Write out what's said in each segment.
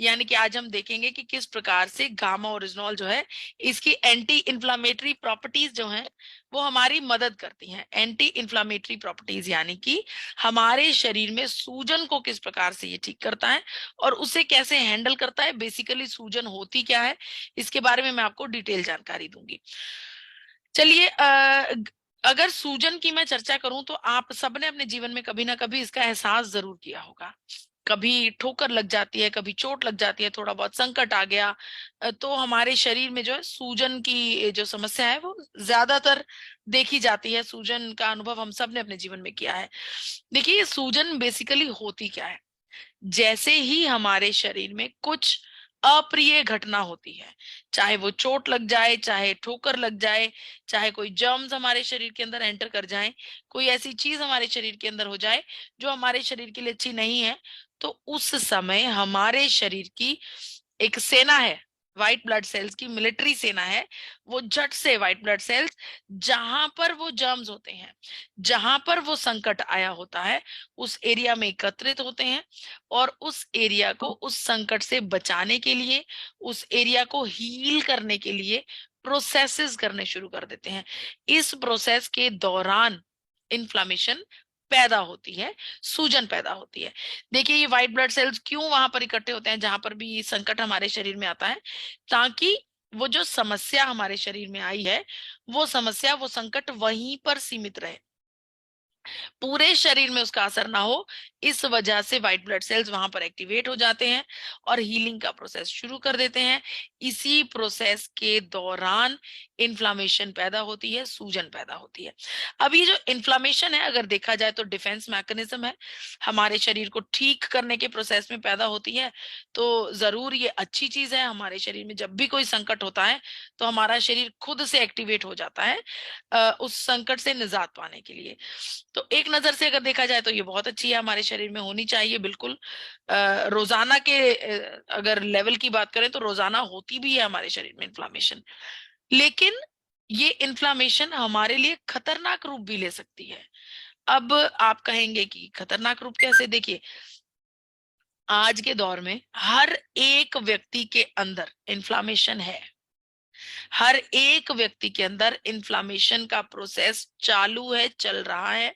यानी कि आज हम देखेंगे कि किस प्रकार से गामा ओरिजिनॉल जो है इसकी एंटी इन्फ्लामेटरी प्रॉपर्टीज जो हैं वो हमारी मदद करती हैं। एंटी इन्फ्लामेटरी प्रॉपर्टीज यानी कि हमारे शरीर में सूजन को किस प्रकार से ये ठीक करता है और उसे कैसे हैंडल करता है, बेसिकली सूजन होती क्या है, इसके बारे में मैं आपको डिटेल जानकारी दूंगी। चलिए, अगर सूजन की मैं चर्चा करूं तो आप सबने अपने जीवन में कभी ना कभी इसका एहसास जरूर किया होगा। कभी ठोकर लग जाती है, कभी चोट लग जाती है, थोड़ा बहुत संकट आ गया तो हमारे शरीर में जो है सूजन की जो समस्या है वो ज्यादातर देखी जाती है। सूजन का अनुभव हम सब ने अपने जीवन में किया है। देखिए, ये सूजन बेसिकली होती क्या है। जैसे ही हमारे शरीर में कुछ अप्रिय घटना होती है, चाहे वो चोट लग जाए, चाहे ठोकर लग जाए, चाहे कोई जर्म्स हमारे शरीर के अंदर एंटर कर जाए, कोई ऐसी चीज हमारे शरीर के अंदर हो जाए जो हमारे शरीर के लिए अच्छी नहीं है, तो उस समय हमारे शरीर की एक सेना है, व्हाइट ब्लड सेल्स की मिलिट्री सेना है। वो झट से व्हाइट ब्लड सेल्स जहां पर वो जर्म्स होते हैं, जहां पर वो संकट आया होता है, उस एरिया में एकत्रित होते हैं और उस एरिया को उस संकट से बचाने के लिए, उस एरिया को हील करने के लिए प्रोसेसेस करने शुरू कर देते हैं। इस प्रोसेस के दौरान इन्फ्लामेशन पैदा होती है, सूजन पैदा होती है। देखिए, ये व्हाइट ब्लड सेल्स क्यों वहां पर इकट्ठे होते हैं जहां पर भी संकट हमारे शरीर में आता है, ताकि वो जो समस्या हमारे शरीर में आई है, वो समस्या, वो संकट वहीं पर सीमित रहे, पूरे शरीर में उसका असर ना हो। इस वजह से व्हाइट ब्लड सेल्स वहां पर एक्टिवेट हो जाते हैं और हीलिंग का प्रोसेस शुरू कर देते हैं। इसी प्रोसेस के दौरान इन्फ्लामेशन पैदा होती है, सूजन पैदा होती है। अब ये जो इन्फ्लामेशन है, अगर देखा जाए तो डिफेंस मैकेनिज्म है, हमारे शरीर को ठीक करने के प्रोसेस में पैदा होती है। तो जरूर ये अच्छी चीज है। हमारे शरीर में जब भी कोई संकट होता है तो हमारा शरीर खुद से एक्टिवेट हो जाता है उस संकट से निजात पाने के लिए। तो एक नजर से अगर देखा जाए तो ये बहुत अच्छी है, हमारे शरीर में होनी चाहिए बिल्कुल। रोजाना के अगर लेवल की बात करें तो रोजाना होती भी है हमारे शरीर में इन्फ्लामेशन। लेकिन ये इन्फ्लामेशन हमारे लिए खतरनाक रूप भी ले सकती है। अब आप कहेंगे कि खतरनाक रूप कैसे? देखिए, आज के दौर में हर एक व्यक्ति के अंदर इन्फ्लामेशन है। हर एक व्यक्ति के अंदर इन्फ्लामेशन का प्रोसेस चालू है, चल रहा है।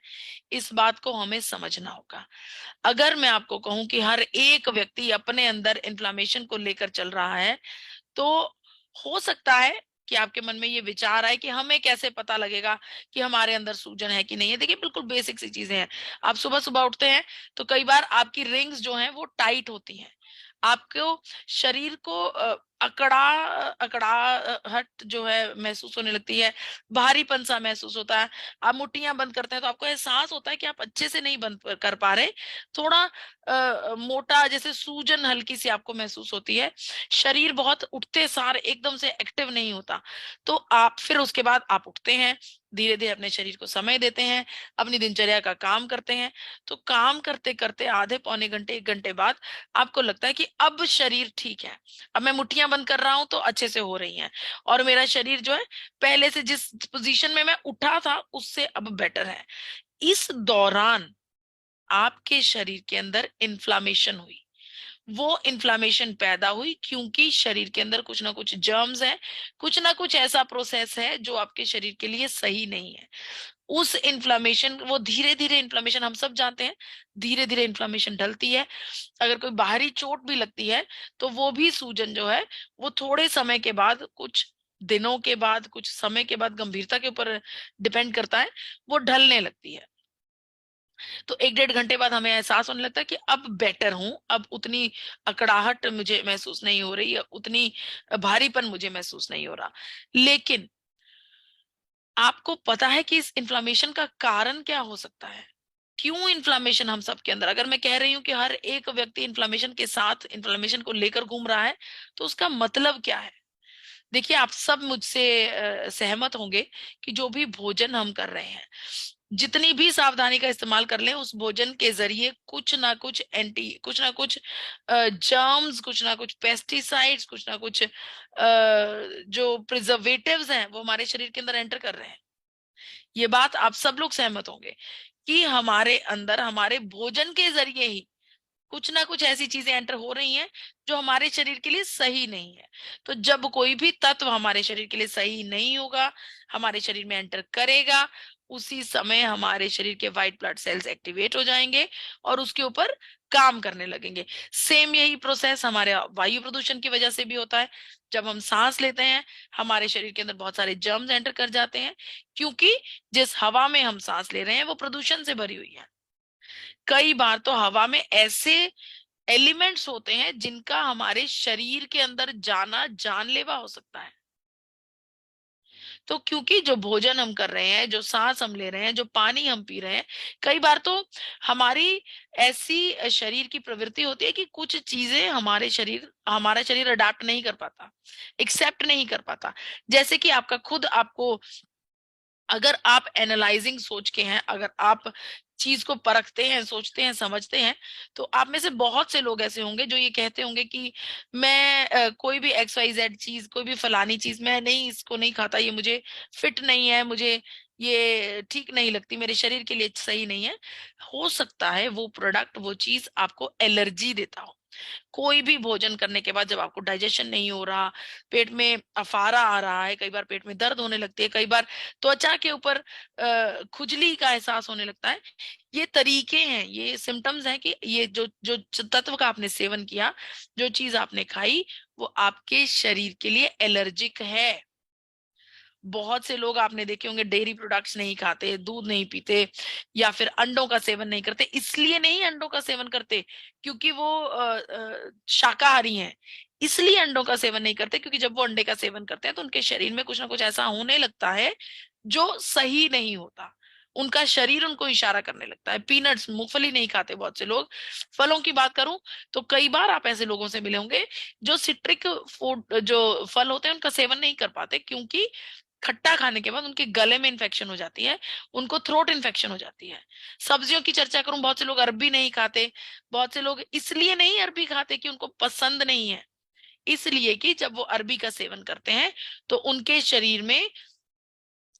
इस बात को हमें समझना होगा। अगर मैं आपको कहूं कि हर एक व्यक्ति अपने अंदर इन्फ्लामेशन को लेकर चल रहा है, तो हो सकता है कि आपके मन में ये विचार आए कि हमें कैसे पता लगेगा कि हमारे अंदर सूजन है कि नहीं है। देखिए, बिल्कुल बेसिक सी चीजें हैं। आप सुबह सुबह उठते हैं तो कई बार आपकी रिंग्स जो हैं वो टाइट होती हैं। आपको शरीर को अकड़ा अकड़ाहट जो है महसूस होने लगती है, भारीपन सा महसूस होता है। आप मुट्ठियां बंद करते हैं तो आपको एहसास होता है कि आप अच्छे से नहीं बंद कर पा रहे, थोड़ा मोटा, जैसे सूजन हल्की सी आपको महसूस होती है। शरीर बहुत उठते सार एकदम से एक्टिव नहीं होता। तो आप फिर उसके बाद आप उठते हैं, धीरे धीरे अपने शरीर को समय देते हैं, अपनी दिनचर्या का काम करते हैं। तो काम करते करते आधे पौने घंटे, 1 घंटे बाद आपको लगता है कि अब शरीर ठीक है, अब मैं मुट्ठियां बंद कर रहा हूं तो अच्छे से हो रही हैं और मेरा शरीर जो है पहले से जिस पोजीशन में मैं उठा था उससे अब बेटर है। इस दौरान आपके शरीर के अंदर इन्फ्लामेशन हुई। वो इन्फ्लामेशन पैदा हुई क्योंकि शरीर के अंदर कुछ ना कुछ जर्म्स हैं, कुछ ना कुछ ऐसा प्रोसेस है जो आपके शरीर के लिए सही नहीं है। उस इन्फ्लामेशन, वो धीरे धीरे इन्फ्लामेशन, हम सब जानते हैं, धीरे धीरे इन्फ्लामेशन ढलती है। अगर कोई बाहरी चोट भी लगती है तो वो भी सूजन जो है वो थोड़े समय के बाद, कुछ दिनों के बाद, कुछ समय के बाद, गंभीरता के ऊपर डिपेंड करता है, वो ढलने लगती है। तो 1 डेढ़ घंटे बाद हमें एहसास होने लगता है कि अब बेटर हूं, अब उतनी अकड़ाहट मुझे महसूस नहीं हो रही है, उतनी भारीपन मुझे महसूस नहीं हो रहा। लेकिन आपको पता है कि इस इन्फ्लामेशन का कारण क्या हो सकता है? क्यों इन्फ्लामेशन हम सबके अंदर, अगर मैं कह रही हूं कि हर एक व्यक्ति इन्फ्लामेशन के साथ, इन्फ्लामेशन को लेकर घूम रहा है, तो उसका मतलब क्या है? देखिए, आप सब मुझसे सहमत होंगे कि जो भी भोजन हम कर रहे हैं, जितनी भी सावधानी का इस्तेमाल कर लें, उस भोजन के जरिए कुछ ना कुछ कुछ ना कुछ जर्म्स, कुछ ना कुछ पेस्टिसाइड्स, कुछ ना कुछ जो प्रिजर्वेटिव्स हैं वो हमारे शरीर के अंदर एंटर कर रहे हैं। ये बात आप सब लोग सहमत होंगे कि हमारे अंदर, हमारे भोजन के जरिए ही कुछ ना कुछ ऐसी चीजें एंटर हो रही हैं जो हमारे शरीर के लिए सही नहीं है। तो जब कोई भी तत्व हमारे शरीर के लिए सही नहीं होगा, हमारे शरीर में एंटर करेगा, उसी समय हमारे शरीर के व्हाइट ब्लड सेल्स एक्टिवेट हो जाएंगे और उसके ऊपर काम करने लगेंगे। सेम यही प्रोसेस हमारे वायु प्रदूषण की वजह से भी होता है। जब हम सांस लेते हैं, हमारे शरीर के अंदर बहुत सारे जर्म्स एंटर कर जाते हैं, क्योंकि जिस हवा में हम सांस ले रहे हैं वो प्रदूषण से भरी हुई है। कई बार तो हवा में ऐसे एलिमेंट्स होते हैं जिनका हमारे शरीर के अंदर जाना जानलेवा हो सकता है। तो क्योंकि जो भोजन हम कर रहे हैं, जो सांस हम ले रहे हैं, जो पानी हम पी रहे हैं, कई बार तो हमारी ऐसी शरीर की प्रवृत्ति होती है कि कुछ चीजें हमारा शरीर अडाप्ट नहीं कर पाता, एक्सेप्ट नहीं कर पाता। जैसे कि आपका खुद आपको, अगर आप एनालाइजिंग सोच के हैं, अगर आप चीज को परखते हैं, सोचते हैं, समझते हैं, तो आप में से बहुत से लोग ऐसे होंगे जो ये कहते होंगे कि मैं कोई भी XYZ चीज, कोई भी फलानी चीज मैं नहीं, इसको नहीं खाता, ये मुझे फिट नहीं है, मुझे ये ठीक नहीं लगती, मेरे शरीर के लिए सही नहीं है। हो सकता है वो प्रोडक्ट, वो चीज आपको एलर्जी देता हो। कोई भी भोजन करने के बाद जब आपको डाइजेशन नहीं हो रहा, पेट में अफारा आ रहा है, कई बार पेट में दर्द होने लगती है, कई बार त्वचा के ऊपर खुजली का एहसास होने लगता है, ये तरीके हैं, ये सिम्टम्स हैं कि ये जो जो तत्व का आपने सेवन किया, जो चीज आपने खाई, वो आपके शरीर के लिए एलर्जिक है। बहुत से लोग आपने देखे होंगे डेयरी प्रोडक्ट्स नहीं खाते, दूध नहीं पीते, या फिर अंडों का सेवन नहीं करते। इसलिए नहीं अंडों का सेवन करते क्योंकि वो शाकाहारी हैं, इसलिए अंडों का सेवन नहीं करते क्योंकि जब वो अंडे का सेवन करते हैं तो उनके शरीर में कुछ ना कुछ ऐसा होने लगता है जो सही नहीं होता। उनका शरीर उनको इशारा करने लगता है। पीनट्स, मूंगफली नहीं खाते बहुत से लोग। फलों की बात करूं तो कई बार आप ऐसे लोगों से मिले होंगे जो सिट्रिक फूड, जो फल होते हैं, उनका सेवन नहीं कर पाते क्योंकि खट्टा खाने के बाद उनके गले में इन्फेक्शन हो जाती है, उनको थ्रोट इन्फेक्शन हो जाती है। सब्जियों की चर्चा करूं, बहुत से लोग अरबी नहीं खाते। बहुत से लोग इसलिए नहीं अरबी खाते कि उनको पसंद नहीं है, इसलिए कि जब वो अरबी का सेवन करते हैं तो उनके शरीर में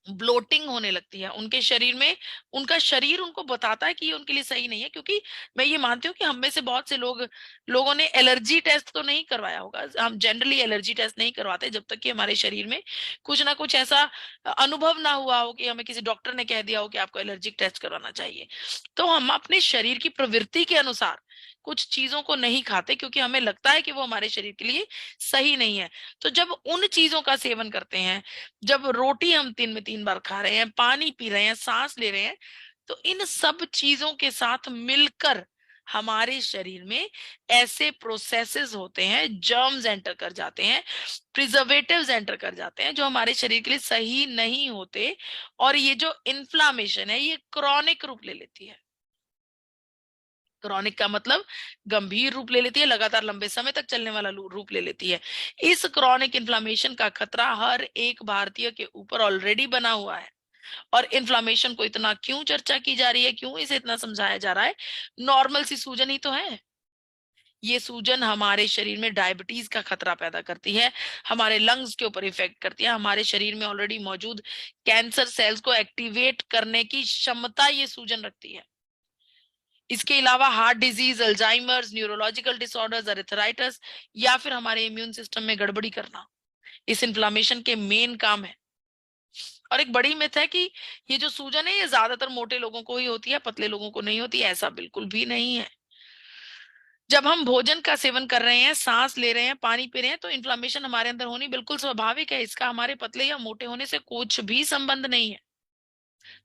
ब्लोटिंग होने लगती है, उनके शरीर में, उनका शरीर उनको बताता है कि ये उनके लिए सही नहीं है। क्योंकि मैं ये मानती हूँ कि हम में से बहुत से लोगों ने एलर्जी टेस्ट तो नहीं करवाया होगा। हम जनरली एलर्जी टेस्ट नहीं करवाते जब तक कि हमारे शरीर में कुछ ना कुछ ऐसा अनुभव ना हुआ हो कि हमें किसी डॉक्टर ने कह दिया हो कि आपको एलर्जिक टेस्ट करवाना चाहिए। तो हम अपने शरीर की प्रवृत्ति के अनुसार कुछ चीजों को नहीं खाते क्योंकि हमें लगता है कि वो हमारे शरीर के लिए सही नहीं है। तो जब उन चीजों का सेवन करते हैं, जब रोटी हम 3 में 3 बार खा रहे हैं, पानी पी रहे हैं, सांस ले रहे हैं, तो इन सब चीजों के साथ मिलकर हमारे शरीर में ऐसे प्रोसेसेस होते हैं, जर्म्स एंटर कर जाते हैं, प्रिजर्वेटिव्स एंटर कर जाते हैं जो हमारे शरीर के लिए सही नहीं होते। और ये जो इन्फ्लामेशन है ये क्रॉनिक रूप ले लेती है। क्रॉनिक का मतलब गंभीर रूप ले लेती है, लगातार लंबे समय तक चलने वाला रूप ले लेती है। इस क्रॉनिक इन्फ्लामेशन का खतरा हर एक भारतीय के ऊपर ऑलरेडी बना हुआ है। और इन्फ्लामेशन को इतना क्यों चर्चा की जा रही है, क्यों इसे इतना समझाया जा रहा है? नॉर्मल सी सूजन ही तो है। ये सूजन हमारे शरीर में डायबिटीज का खतरा पैदा करती है, हमारे लंग्स के ऊपर इफेक्ट करती है, हमारे शरीर में ऑलरेडी मौजूद कैंसर सेल्स को एक्टिवेट करने की क्षमता ये सूजन रखती है। इसके अलावा heart disease, Alzheimer's, neurological disorders, arthritis, या फिर हमारे इम्यून सिस्टम में गड़बड़ी करना इस इन्फ्लामेशन के मेन काम है। और एक बड़ी मिथ है कि ये जो सूजन है ये ज्यादातर मोटे लोगों को ही होती है, पतले लोगों को नहीं होती। ऐसा बिल्कुल भी नहीं है। जब हम भोजन का सेवन कर रहे हैं, सांस ले रहे हैं, पानी पी रहे हैं, तो इन्फ्लामेशन हमारे अंदर होनी बिल्कुल स्वाभाविक है। इसका हमारे पतले या मोटे होने से कुछ भी संबंध नहीं है।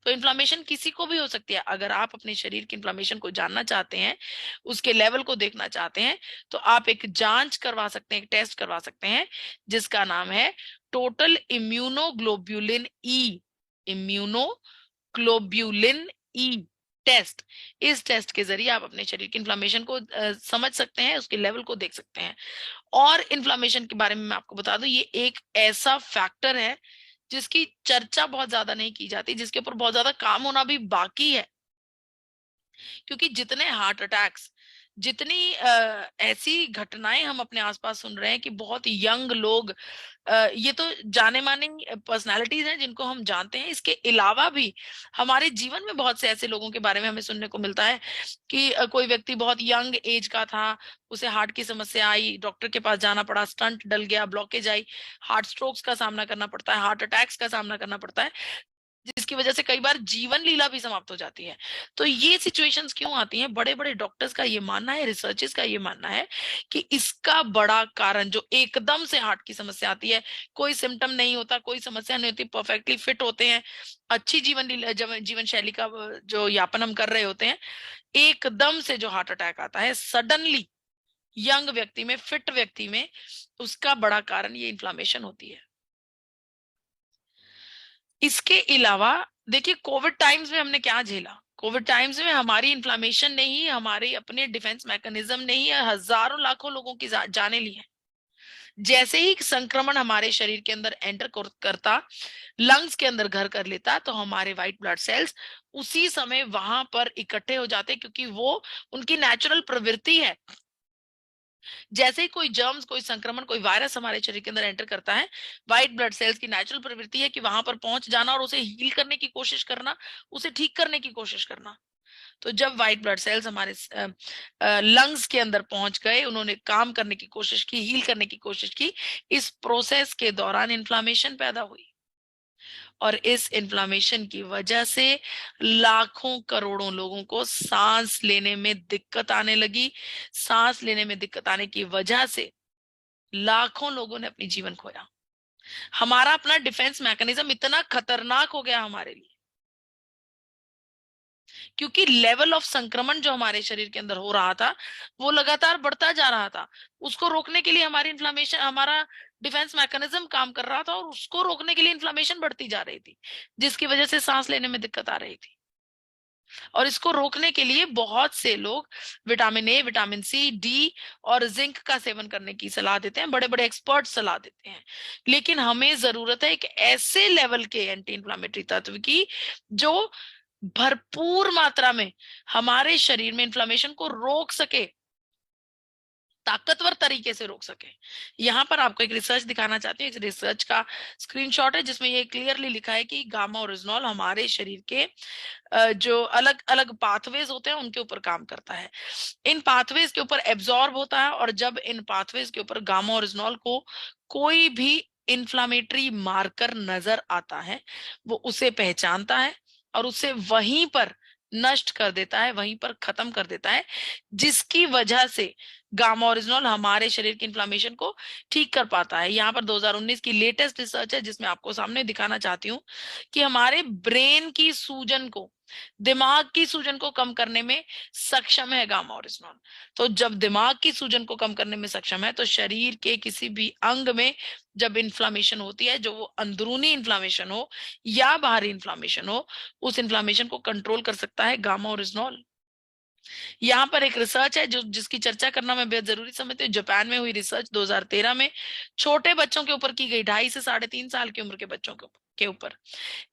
तो इन्फ्लामेशन किसी को भी हो सकती है। अगर आप अपने शरीर की इन्फ्लामेशन को जानना चाहते हैं, उसके लेवल को देखना चाहते हैं, तो आप एक जांच करवा सकते हैं, एक टेस्ट करवा सकते हैं जिसका नाम है टोटल इम्यूनोग्लोब्युलिन ई, इम्यूनोग्लोब्युलिन ई टेस्ट। इस टेस्ट के जरिए आप अपने शरीर की इन्फ्लामेशन को समझ सकते हैं, उसके लेवल को देख सकते हैं। और इन्फ्लामेशन के बारे में मैं आपको बता दूं, ये एक ऐसा फैक्टर है जिसकी चर्चा बहुत ज्यादा नहीं की जाती, जिसके ऊपर बहुत ज्यादा काम होना भी बाकी है। क्योंकि जितने हार्ट अटैक्स, जितनी ऐसी घटनाएं हम अपने आसपास सुन रहे हैं कि बहुत यंग लोग, ये तो जाने माने पर्सनालिटीज हैं जिनको हम जानते हैं, इसके अलावा भी हमारे जीवन में बहुत से ऐसे लोगों के बारे में हमें सुनने को मिलता है कि कोई व्यक्ति बहुत यंग एज का था, उसे हार्ट की समस्या आई, डॉक्टर के पास जाना पड़ा, स्टंट डल गया, ब्लॉकेज आई, हार्ट स्ट्रोक्स का सामना करना पड़ता है, हार्ट अटैक्स का सामना करना पड़ता है, जिसकी वजह से कई बार जीवन लीला भी समाप्त हो जाती है। तो ये सिचुएशंस क्यों आती हैं? बड़े बड़े डॉक्टर्स का ये मानना है, रिसर्चर्स का ये मानना है कि इसका बड़ा कारण जो एकदम से हार्ट की समस्या आती है, कोई सिम्टम नहीं होता, कोई समस्या नहीं होती, परफेक्टली फिट होते हैं, अच्छी जीवन लीला जीवन शैली का जो यापन हम कर रहे होते हैं, एकदम से जो हार्ट अटैक आता है सडनली यंग व्यक्ति में, फिट व्यक्ति में, उसका बड़ा कारण ये इन्फ्लामेशन होती है। इसके अलावा देखिए, कोविड टाइम्स में हमने क्या झेला? कोविड टाइम्स में हमारी इन्फ्लामेशन ने ही, हमारे अपने डिफेंस मैकेनिज्म ने ही हजारों लाखों लोगों की जाने ली है। जैसे ही संक्रमण हमारे शरीर के अंदर एंटर करता, लंग्स के अंदर घर कर लेता, तो हमारे व्हाइट ब्लड सेल्स उसी समय वहां पर इकट्ठे हो जाते, क्योंकि वो उनकी नेचुरल प्रवृत्ति है। जैसे ही कोई जर्म्स, कोई संक्रमण, कोई वायरस हमारे शरीर के अंदर एंटर करता है, व्हाइट ब्लड सेल्स की नेचुरल प्रवृत्ति है कि वहां पर पहुंच जाना और उसे हील करने की कोशिश करना, उसे ठीक करने की कोशिश करना। तो जब व्हाइट ब्लड सेल्स हमारे लंग्स के अंदर पहुंच गए, उन्होंने काम करने की कोशिश की, हील करने की कोशिश की, इस प्रोसेस के दौरान इन्फ्लामेशन पैदा हुई, और इस इन्फ्लामेशन की वजह से लाखों करोड़ों लोगों को सांस लेने में दिक्कत आने लगी। सांस लेने में दिक्कत आने की वजह से लाखों लोगों ने अपनी जीवन खोया। हमारा अपना डिफेंस मैकेनिज्म इतना खतरनाक हो गया हमारे लिए, क्योंकि लेवल ऑफ संक्रमण जो हमारे शरीर के अंदर हो रहा था वो लगातार बढ़ता जा रहा था। उसको रोकने के लिए हमारी इन्फ्लामेशन, हमारा डिफेंस मैकेनिज्म काम कर रहा था, और उसको रोकने के लिए इन्फ्लामेशन बढ़ती जा रही थी, जिसकी वजह से सांस लेने में दिक्कत आ रही थी। और इसको रोकने के लिए बहुत से लोग vitamin A, vitamin C, D और जिंक का सेवन करने की सलाह देते हैं, बड़े बड़े एक्सपर्ट सलाह देते हैं। लेकिन हमें जरूरत है एक ऐसे लेवल के एंटी इंफ्लामेटरी तत्व की जो भरपूर मात्रा में हमारे शरीर में इन्फ्लामेशन को रोक सके, ताकतवर तरीके से रोक सके। यहाँ पर आपको एक रिसर्च दिखाना चाहती हूँ। इस रिसर्च का स्क्रीनशॉट है जिसमें ये क्लियरली लिखा है कि गामा ओरिजिनॉल हमारे शरीर के जो अलग अलग पाथवेज होते हैं उनके ऊपर काम करता है। इन पाथवेज के ऊपर एब्जॉर्ब होता है, और जब इन पाथवेज के ऊपर गामा ओरिजिनॉल को कोई भी इन्फ्लामेटरी मार्कर नजर आता है, वो उसे पहचानता है और उसे वहीं पर नष्ट कर देता है, वहीं पर खत्म कर देता है, जिसकी वजह से गामा ओरिजिनॉल हमारे शरीर की इन्फ्लामेशन को ठीक कर पाता है। यहाँ पर 2019 की लेटेस्ट रिसर्च है जिसमें आपको सामने दिखाना चाहती हूँ कि हमारे ब्रेन की सूजन को, दिमाग की सूजन को कम करने में सक्षम है गामा ओरिजिनॉल। तो जब दिमाग की सूजन को कम करने में सक्षम है, तो शरीर के किसी भी अंग में जब इन्फ्लामेशन होती है, जो वो अंदरूनी इन्फ्लामेशन हो या बाहरी इन्फ्लामेशन हो, उस इन्फ्लामेशन को कंट्रोल कर सकता है गामा ओरिजिनॉल। यहाँ पर एक रिसर्च है जो जिसकी चर्चा करना मैं बेहद जरूरी समझती हूँ। जापान में हुई रिसर्च 2013 में छोटे बच्चों के ऊपर की गई, 2.5 से 3.5 साल की उम्र के बच्चों के ऊपर।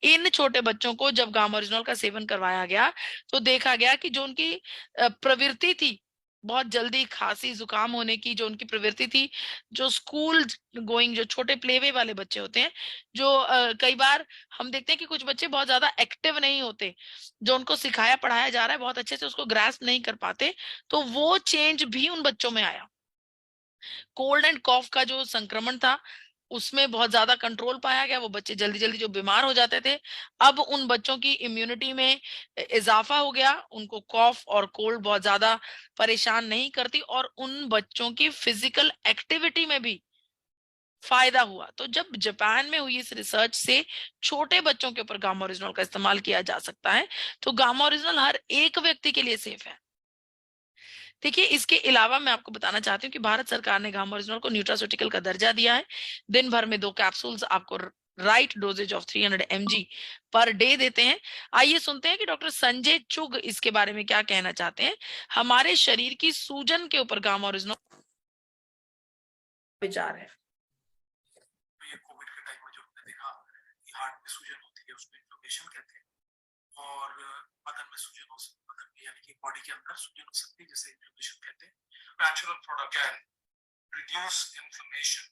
इन छोटे बच्चों को जब गामा ओरिजिनॉल का सेवन करवाया गया, तो देखा गया कि जो उनकी प्रवृत्ति थी, बहुत जल्दी खांसी जुकाम होने की जो उनकी प्रवृत्ति थी, जो स्कूल गोइंग, जो छोटे प्लेवे वाले बच्चे होते हैं, जो कई बार हम देखते हैं कि कुछ बच्चे बहुत ज्यादा एक्टिव नहीं होते, जो उनको सिखाया पढ़ाया जा रहा है बहुत अच्छे से उसको ग्रास्प नहीं कर पाते, तो वो चेंज भी उन बच्चों में आया। कोल्ड एंड कॉफ का जो संक्रमण था उसमें बहुत ज्यादा कंट्रोल पाया गया, वो बच्चे जल्दी जल्दी जो बीमार हो जाते थे, अब उन बच्चों की इम्यूनिटी में इजाफा हो गया, उनको कॉफ और कोल्ड बहुत ज्यादा परेशान नहीं करती, और उन बच्चों की फिजिकल एक्टिविटी में भी फायदा हुआ। तो जब जापान में हुई इस रिसर्च से छोटे बच्चों के ऊपर गामा ओरिजिनॉल का इस्तेमाल किया जा सकता है, तो गामा ओरिजिनॉल हर एक व्यक्ति के लिए सेफ है। देखिए, इसके अलावा मैं आपको बताना चाहती हूँ कि भारत सरकार ने गामा ओरिजिनॉल को न्यूट्रास्यूटिकल का दर्जा दिया है। दिन भर में 2 कैप्सूल्स आपको right dosages of 300 mg per day देते हैं। आइए सुनते हैं कि डॉक्टर संजय चुग इसके बारे में क्या कहना चाहते हैं। हमारे शरीर की सूजन के ऊपर गामा ओरिजिनॉल विचार है। ये कोविड के टाइम में जो हमने देखा कि हार्ट में सूजन होती है उसको इन्फ्लेमेशन कहते हैं, और बदन में सूजन हो सकती है, यानी कि बॉडी के अंदर सूजन हो सकती है जिसे इन्फ्लेमेशन कहते हैं। natural product can reduce inflammation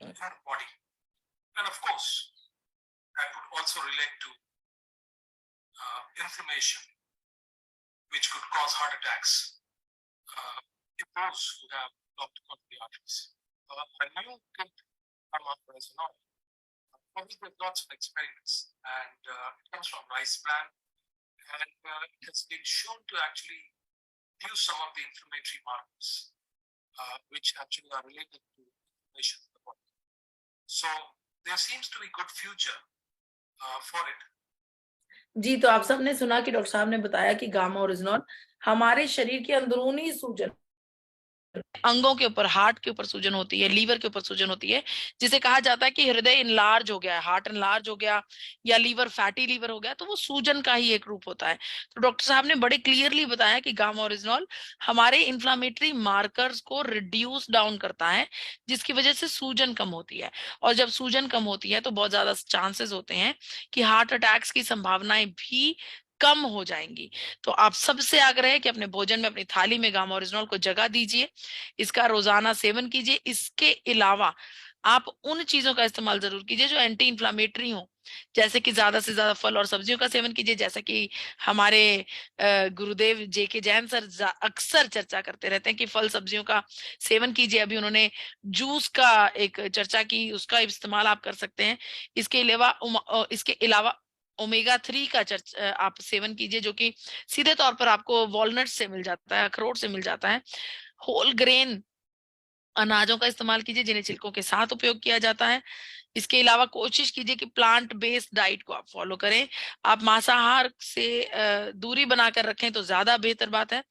in the body. And of course, that would also relate to inflammation, which could cause heart attacks in those who have blocked coronary arteries. A new kit come up as well. There's lots of experiments, and it comes from Rice Bran, and it has been shown to actually reduce some of the inflammatory markers, which actually are related to inflammation in the body. So there seems to be good future for it. जी, तो आप सबने सुना कि doctor साहब ने बताया कि gamma oryzanol हमारे शरीर के अंदरूनी सूजन, अंगों के ऊपर, हार्ट के ऊपर सूजन होती है, लीवर के ऊपर सूजन होती है, जिसे कहा जाता है कि हृदय इनलार्ज हो गया है, हार्ट इनलार्ज हो गया, या लीवर फैटी लीवर हो गया, तो वो सूजन का ही एक रूप होता है। तो डॉक्टर साहब ने बड़े क्लियरली बताया कि गामा ओरिजिनॉल हमारे इंफ्लामेटरी मार्कर्स को रिड्यूस डाउन करता है, जिसकी वजह से सूजन कम होती है। और जब सूजन कम होती है तो बहुत ज्यादा चांसेस होते हैं कि हार्ट अटैक्स की संभावनाएं भी कम हो जाएंगी। तो आप सबसे आग्रह है कि अपने भोजन में, अपनी थाली में गामा ओरिजिनॉल को जगह दीजिए, इसका रोजाना सेवन कीजिए। इसके अलावा आप उन चीजों का इस्तेमाल जरूर कीजिए जो एंटी इंफ्लामेटरी हो, जैसे कि ज्यादा से ज्यादा फल और सब्जियों का सेवन कीजिए, जैसा कि हमारे गुरुदेव JK जैन सर अक्सर चर्चा करते रहते हैं कि फल सब्जियों का सेवन कीजिए। अभी उन्होंने जूस का एक चर्चा की, उसका इस्तेमाल आप कर सकते हैं। इसके अलावा ओमेगा 3 का आप सेवन कीजिए, जो कि सीधे तौर पर आपको वॉलनट से मिल जाता है, अखरोट से मिल जाता है। होल ग्रेन अनाजों का इस्तेमाल कीजिए जिन्हें छिलकों के साथ उपयोग किया जाता है। इसके अलावा कोशिश कीजिए कि प्लांट बेस्ड डाइट को आप फॉलो करें। आप मांसाहार से दूरी बनाकर रखें तो ज्यादा बेहतर बात है।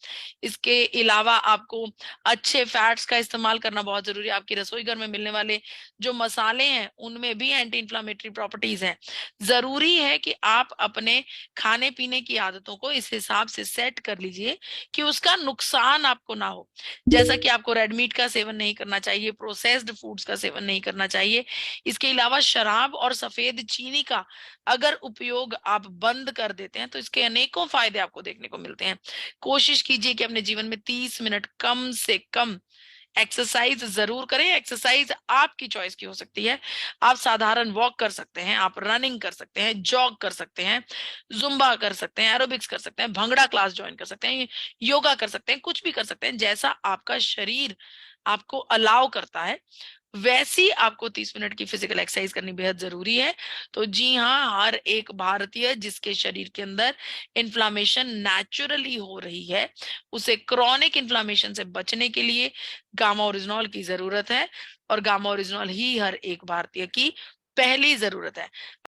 इसके अलावा आपको अच्छे फैट्स का इस्तेमाल करना बहुत जरूरी है। आपकी रसोई घर में मिलने वाले जो मसाले हैं उनमें भी एंटी इंफ्लामेटरी प्रॉपर्टीज हैं। जरूरी है कि आप अपने खाने पीने की आदतों को इस हिसाब से सेट कर लीजिए कि उसका नुकसान आपको ना हो। जैसा कि आपको रेड मीट का सेवन नहीं करना चाहिए, प्रोसेस्ड फूड्स का सेवन नहीं करना चाहिए। इसके अलावा शराब और सफेद चीनी का अगर उपयोग आप बंद कर देते हैं तो इसके अनेकों फायदे आपको देखने को मिलते हैं। कोशिश कीजिए कि अपने जीवन में 30 मिनट कम से कम एक्सरसाइज जरूर करें। एक्सरसाइज आपकी चॉइस की हो सकती है। आप साधारण वॉक कर सकते हैं, आप रनिंग कर सकते हैं, जॉग कर सकते हैं, जुम्बा कर सकते हैं, एरोबिक्स कर सकते हैं, भंगड़ा क्लास ज्वाइन कर सकते हैं, योगा कर सकते हैं, कुछ भी कर सकते हैं। जैसा आपका शरीर आपको अलाउ करता है वैसी आपको 30 मिनट की फिजिकल एक्सरसाइज करनी बेहद जरूरी है। तो जी हाँ, हर एक भारतीय जिसके शरीर के अंदर इन्फ्लामेशन नेचुरली हो रही है, उसे क्रॉनिक इन्फ्लामेशन से बचने के लिए गामा ओरिजिनॉल की जरूरत है, और गामा ओरिजिनॉल ही हर एक भारतीय की पहली जरूरत है।